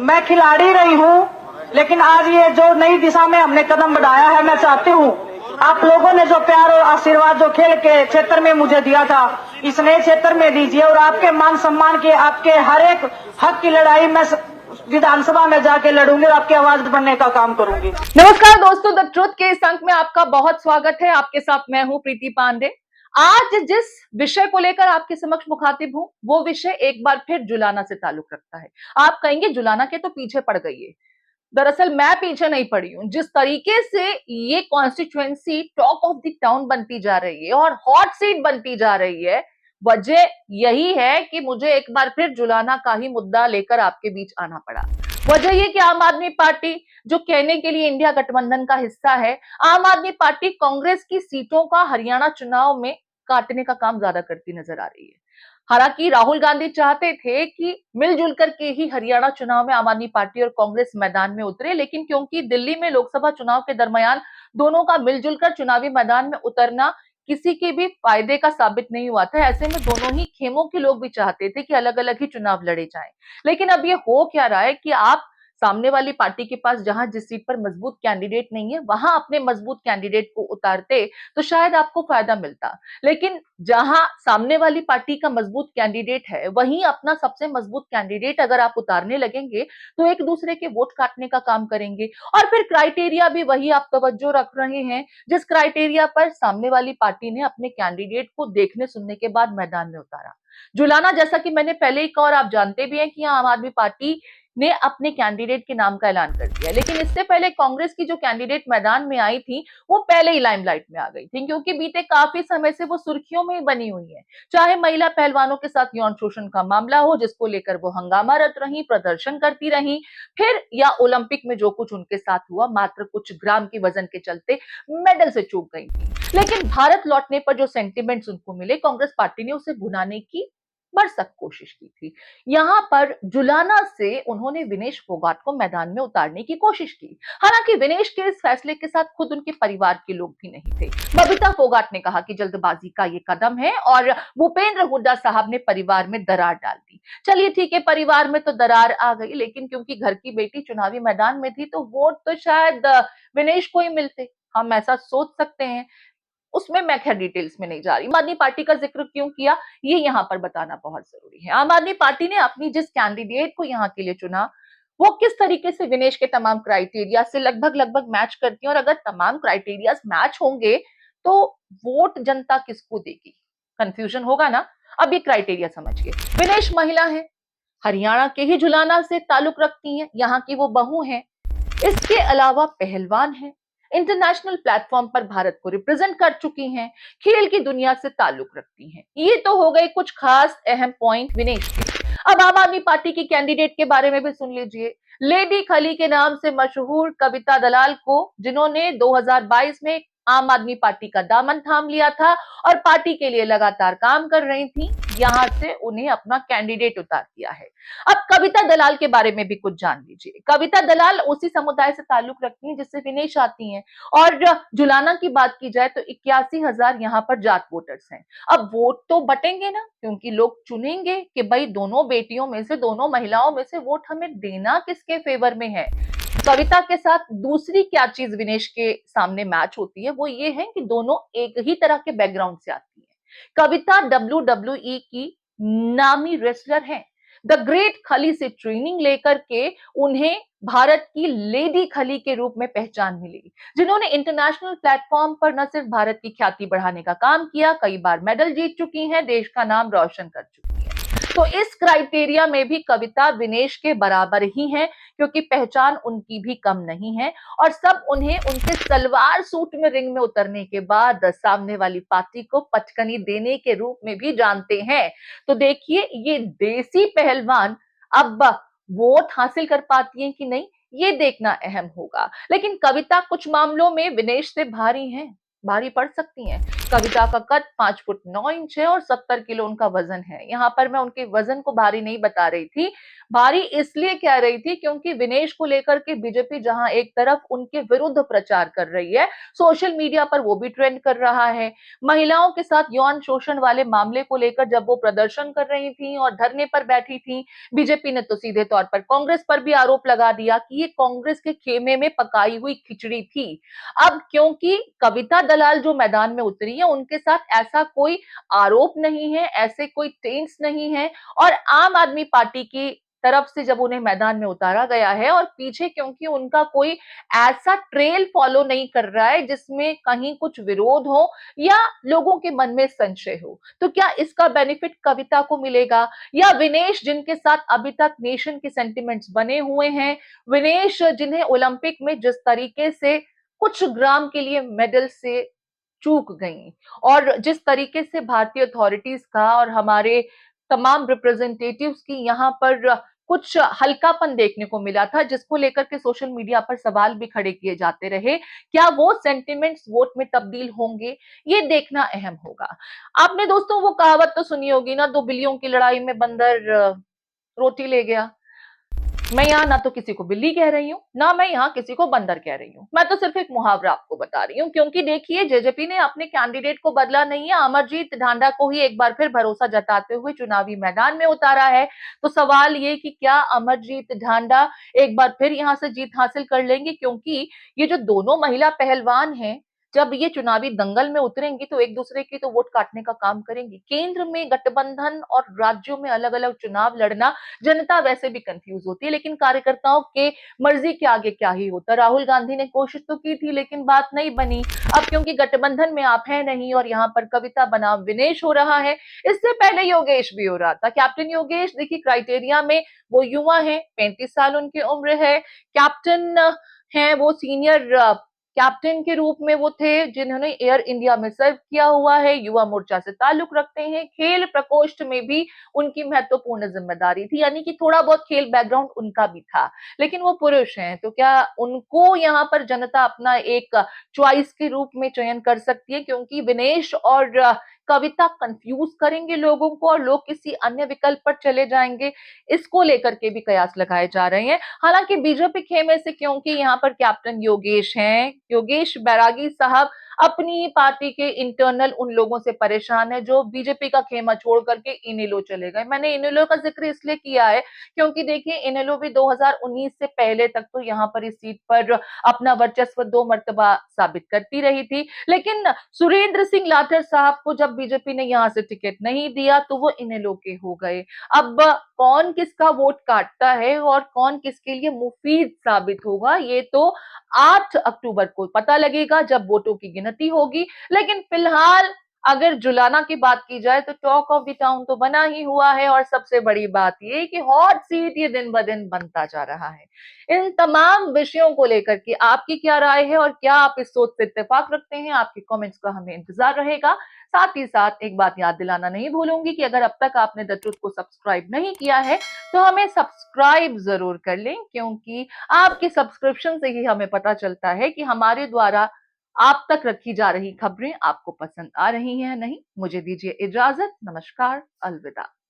मैं खिलाड़ी रही हूँ, लेकिन आज ये जो नई दिशा में हमने कदम बढ़ाया है, मैं चाहती हूँ आप लोगों ने जो प्यार और आशीर्वाद जो खेल के क्षेत्र में मुझे दिया था, इस नए क्षेत्र में दीजिए और आपके मान सम्मान के, आपके हर एक हक की लड़ाई मैं विधानसभा में जाके लड़ूंगी और आपकी आवाज बनने का काम करूंगी। नमस्कार दोस्तों, द ट्रुथ के इस अंक में आपका बहुत स्वागत है। आपके साथ मैं हूं प्रीति पांडे। आज जिस विषय को लेकर आपके समक्ष मुखातिब हूं, वो विषय एक बार फिर जुलाना से ताल्लुक रखता है। आप कहेंगे जुलाना के तो पीछे पड़ गई है। दरअसल मैं पीछे नहीं पड़ी हूं। जिस तरीके से ये constituency talk of the town बनती जा रही है और हॉट सीट बनती जा रही है, वजह यही है कि मुझे एक बार फिर जुलाना का ही मुद्दा लेकर आपके बीच आना पड़ा। वजह ये कि आम आदमी पार्टी, जो कहने के लिए इंडिया गठबंधन का हिस्सा है, आम आदमी पार्टी कांग्रेस की सीटों का हरियाणा चुनाव में काटने का काम ज्यादा करती नजर आ रही है। हालांकि राहुल गांधी चाहते थे कि मिलजुल करके ही हरियाणा चुनाव में आम आदमी पार्टी और कांग्रेस मैदान में उतरे, लेकिन क्योंकि दिल्ली में लोकसभा चुनाव के दरमियान दोनों का मिलजुल कर चुनावी मैदान में उतरना किसी के भी फायदे का साबित नहीं हुआ था, ऐसे में दोनों ही खेमों के लोग भी चाहते थे कि अलग अलग ही चुनाव लड़े जाएं। लेकिन अब ये हो क्या रहा है कि आप सामने वाली पार्टी के पास जहां जिस सीट पर मजबूत कैंडिडेट नहीं है, वहां अपने मजबूत कैंडिडेट को उतारते तो शायद आपको फायदा मिलता। लेकिन जहां सामने वाली पार्टी का मजबूत कैंडिडेट है, वहीं अपना सबसे मजबूत कैंडिडेट अगर आप उतारने लगेंगे तो एक दूसरे के वोट काटने का काम करेंगे। और फिर क्राइटेरिया भी वही आप तवज्जो रख रहे हैं जिस क्राइटेरिया पर सामने वाली पार्टी ने अपने कैंडिडेट को देखने सुनने के बाद मैदान में उतारा। जुलाना, जैसा कि मैंने पहले ही कहा और आप जानते भी हैं कि आम आदमी पार्टी ने अपने कैंडिडेट के नाम का ऐलान कर दिया, लेकिन इससे पहले कांग्रेस की जो कैंडिडेट मैदान में आई थी, वो पहले ही लाइमलाइट में आ गई थी, क्योंकि बीते काफी समय से वो सुर्खियों में ही बनी हुई है। चाहे महिला पहलवानों के साथ यौन शोषण का मामला हो, जिसको लेकर वो हंगामारत रही, प्रदर्शन करती रही, फिर या ओलंपिक में जो कुछ उनके साथ हुआ, मात्र कुछ ग्राम की वजन के चलते मेडल से चूक गई थी। लेकिन भारत लौटने पर जो सेंटिमेंट्स उनको मिले, कांग्रेस पार्टी ने उसे भुनाने की भरसक कोशिश की थी। यहां पर जुलाना से उन्होंने विनेश फोगाट को मैदान में उतारने की कोशिश की। हालांकि विनेश के इस फैसले के साथ खुद उनके परिवार के लोग भी नहीं थे। बबीता फोगाट ने कहा कि जल्दबाजी का ये कदम है और भूपेंद्र हुड्डा साहब ने परिवार में दरार डाल दी। चलिए ठीक है, परिवार में तो दरार आ गई, लेकिन क्योंकि घर की बेटी चुनावी मैदान में थी, तो वोट तो शायद विनेश को ही मिलते, हम ऐसा सोच सकते हैं। उसमें मैं खैर डिटेल्स में नहीं जा रही। आम आदमी पार्टी का जिक्र क्यों किया, ये यहाँ पर बताना बहुत जरूरी है। आम आदमी पार्टी ने अपनी जिस कैंडिडेट को यहाँ के लिए चुना, वो किस तरीके से विनेश के तमाम क्राइटेरिया से लगभग लगभग मैच करती है, और अगर तमाम क्राइटेरिया मैच होंगे तो वोट जनता किसको देगी, कंफ्यूजन होगा ना। अब ये क्राइटेरिया समझिए। विनेश महिला है, हरियाणा के ही जुलाना से ताल्लुक रखती है, यहाँ की वो बहू है। इसके अलावा पहलवान है, इंटरनेशनल प्लेटफॉर्म पर भारत को रिप्रेजेंट कर चुकी हैं, खेल की दुनिया से ताल्लुक रखती हैं। ये तो हो गए कुछ खास अहम पॉइंट विनेश के। अब आम आदमी पार्टी की कैंडिडेट के बारे में भी सुन लीजिए। लेडी खली के नाम से मशहूर कविता दलाल को, जिन्होंने 2022 में आम आदमी पार्टी का दामन थाम लिया था और पार्टी के लिए लगातार काम कर रही थी, यहां से उन्हें अपना कैंडिडेट उतार दिया है। अब कविता दलाल के बारे में भी कुछ जान लीजिए। कविता दलाल उसी समुदाय से ताल्लुक रखती हैं जिससे विनेश आती हैं, और जुलाना की बात की जाए तो 81,000 यहाँ पर जाट वोटर्स हैं। अब वोट तो बटेंगे ना, क्योंकि लोग चुनेंगे कि भाई दोनों बेटियों में से, दोनों महिलाओं में से वोट हमें देना किसके फेवर में है। कविता के साथ दूसरी क्या चीज विनेश के सामने मैच होती है, वो ये है कि दोनों एक ही तरह के बैकग्राउंड से आती है। कविता WWE की नामी रेसलर हैं। द ग्रेट खली से ट्रेनिंग लेकर के उन्हें भारत की लेडी खली के रूप में पहचान मिली, जिन्होंने इंटरनेशनल प्लेटफॉर्म पर न सिर्फ भारत की ख्याति बढ़ाने का काम किया, कई बार मेडल जीत चुकी हैं, देश का नाम रोशन कर चुकी हैं। तो इस क्राइटेरिया में भी कविता विनेश के बराबर ही हैं, क्योंकि पहचान उनकी भी कम नहीं है, और सब उन्हें उनके सलवार सूट में रिंग में उतरने के बाद सामने वाली पार्टी को पटकनी देने के रूप में भी जानते हैं। तो देखिए, ये देसी पहलवान अब वोट हासिल कर पाती हैं कि नहीं, ये देखना अहम होगा। लेकिन कविता कुछ मामलों में विनेश से भारी हैं, भारी पड़ सकती हैं। कविता का कद 5 फुट 9 इंच है और 70 किलो उनका वजन है। यहाँ पर मैं उनके वजन को भारी नहीं बता रही थी, भारी इसलिए कह रही थी क्योंकि विनेश को लेकर के बीजेपी जहां एक तरफ उनके विरुद्ध प्रचार कर रही है, सोशल मीडिया पर वो भी ट्रेंड कर रहा है। महिलाओं के साथ यौन शोषण वाले मामले को लेकर जब वो प्रदर्शन कर रही थी और धरने पर बैठी थी, बीजेपी ने तो सीधे तौर पर कांग्रेस पर भी आरोप लगा दिया कि ये कांग्रेस के खेमे में पकाई हुई खिचड़ी थी। अब क्योंकि कविता दलाल जो मैदान में उतरी है, उनके साथ ऐसा कोई आरोप नहीं है, ऐसे कोई टेंट्स नहीं है, और आम आदमी पार्टी की तरफ से जब उन्हें मैदान में उतारा गया है और पीछे क्योंकि उनका कोई ऐसा ट्रेल फॉलो नहीं कर रहा है जिसमें कहीं कुछ विरोध हो या लोगों के मन में संशय हो, तो क्या इसका बेनिफिट कविता को मिलेगा या विनेश, जिनके साथ अभी तक नेशन के सेंटिमेंट्स बने हुए हैं, विनेश जिन्हें ओलंपिक में जिस तरीके से कुछ ग्राम के लिए मेडल से चूक गई और जिस तरीके से भारतीय अथॉरिटीज का और हमारे तमाम रिप्रेजेंटेटिव्स की यहाँ पर कुछ हल्कापन देखने को मिला था, जिसको लेकर के सोशल मीडिया पर सवाल भी खड़े किए जाते रहे, क्या वो सेंटिमेंट्स वोट में तब्दील होंगे, ये देखना अहम होगा। आपने दोस्तों वो कहावत तो सुनी होगी ना, 2 बिल्लियों की लड़ाई में बंदर रोटी ले गया। मैं यहाँ ना तो किसी को बिल्ली कह रही हूँ, ना मैं यहाँ किसी को बंदर कह रही हूँ, मैं तो सिर्फ एक मुहावरा आपको बता रही हूँ, क्योंकि देखिए जेजेपी ने अपने कैंडिडेट को बदला नहीं है, अमरजीत ढांडा को ही एक बार फिर भरोसा जताते हुए चुनावी मैदान में उतारा है। तो सवाल ये कि क्या अमरजीत ढांडा एक बार फिर यहाँ से जीत हासिल कर लेंगे, क्योंकि ये जो दोनों महिला पहलवान हैं, जब ये चुनावी दंगल में उतरेंगी तो एक दूसरे की तो वोट काटने का काम करेंगी। केंद्र में गठबंधन और राज्यों में अलग अलग चुनाव लड़ना, जनता वैसे भी कंफ्यूज होती है, लेकिन कार्यकर्ताओं के मर्जी के आगे क्या ही होता। राहुल गांधी ने कोशिश तो की थी लेकिन बात नहीं बनी। अब क्योंकि गठबंधन में आप है नहीं और यहाँ पर कविता बनाम विनेश हो रहा है, इससे पहले योगेश भी हो रहा था। कैप्टन योगेश देखिए क्राइटेरिया में वो युवा है, 35 साल उनकी उम्र है, कैप्टन हैं वो सीनियर कैप्टन के रूप में वो थे जिन्होंने एयर इंडिया में सर्व किया हुआ है, युवा मोर्चा से ताल्लुक रखते हैं, खेल प्रकोष्ठ में भी उनकी महत्वपूर्ण जिम्मेदारी थी, यानी कि थोड़ा बहुत खेल बैकग्राउंड उनका भी था, लेकिन वो पुरुष हैं, तो क्या उनको यहाँ पर जनता अपना एक चॉइस के रूप में चयन कर सकती है, क्योंकि विनेश और कविता कंफ्यूज करेंगे लोगों को और लोग किसी अन्य विकल्प पर चले जाएंगे, इसको लेकर के भी कयास लगाए जा रहे हैं। हालांकि बीजेपी खेमे से, क्योंकि यहाँ पर कैप्टन योगेश हैं, योगेश बैरागी साहब अपनी पार्टी के इंटरनल उन लोगों से परेशान है जो बीजेपी का खेमा छोड़ करके इनेलो चले गए। मैंने इनेलो का जिक्र इसलिए किया है क्योंकि देखिए इनेलो भी 2019 से पहले तक तो यहाँ पर इस सीट पर अपना वर्चस्व 2 मर्तबा साबित करती रही थी, लेकिन सुरेंद्र सिंह लाठर साहब को जब बीजेपी ने यहाँ से टिकट नहीं दिया तो वो इनेलो के हो गए। अब कौन किसका वोट काटता है और कौन किसके लिए मुफीद साबित होगा, ये तो 8 अक्टूबर को पता लगेगा जब वोटों की गिनती होगी। लेकिन फिलहाल अगर जुलाना की बात की जाए तो टॉक ऑफ द टाउन तो बना ही हुआ है और सबसे बड़ी बात ये कि हॉट सीट ये दिन ब दिन बनता जा रहा है। इन तमाम विषयों को लेकर के आपकी क्या राय है और क्या आप इस सोच से इत्तेफाक रखते हैं, आपके कमेंट्स का हमें इंतजार रहेगा। साथ ही साथ एक बात याद दिलाना नहीं भूलूंगी कि अगर अब तक आपने द ट्रुथ को सब्सक्राइब नहीं किया है तो हमें सब्सक्राइब जरूर कर लें, क्योंकि आपके सब्सक्रिप्शन से ही हमें पता चलता है कि हमारे द्वारा आप तक रखी जा रही खबरें आपको पसंद आ रही हैं या नहीं। मुझे दीजिए इजाजत, नमस्कार, अलविदा।